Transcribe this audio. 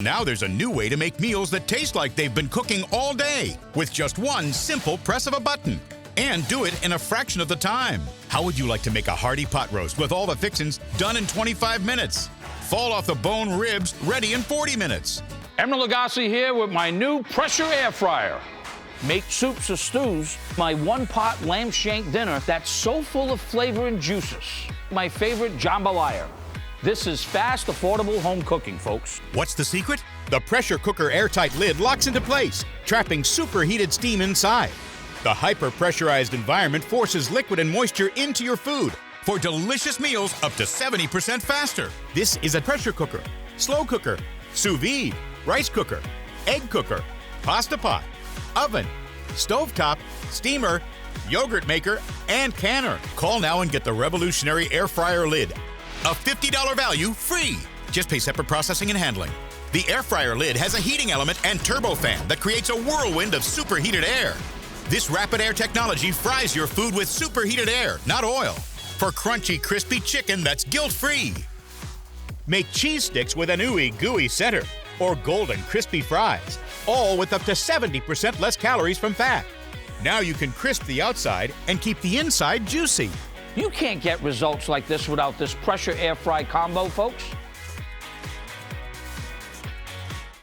Now there's a new way to make meals that taste like they've been cooking all day with just one simple press of a button. And do it in a fraction of the time. How would you like to make a hearty pot roast with all the fixings done in 25 minutes? Fall off the bone ribs ready in 40 minutes. Emeril Lagasse here with my new Pressure AirFryer. Make soups or stews, my one-pot lamb shank dinner that's so full of flavor and juices. My favorite jambalaya. This is fast, affordable home cooking, folks. What's the secret? The pressure cooker airtight lid locks into place, trapping superheated steam inside. The hyper-pressurized environment forces liquid and moisture into your food for delicious meals up to 70% faster. This is a pressure cooker, slow cooker, sous vide, rice cooker, egg cooker, pasta pot, oven, stovetop, steamer, yogurt maker, and canner. Call now and get the revolutionary air fryer lid. A $50 value free. Just pay separate processing and handling. The air fryer lid has a heating element and turbofan that creates a whirlwind of superheated air. This rapid air technology fries your food with superheated air, not oil, for crunchy, crispy chicken that's guilt-free. Make cheese sticks with an ooey gooey center or golden crispy fries, all with up to 70% less calories from fat. Now you can crisp the outside and keep the inside juicy. You can't get results like this without this Pressure Air Fry combo, folks.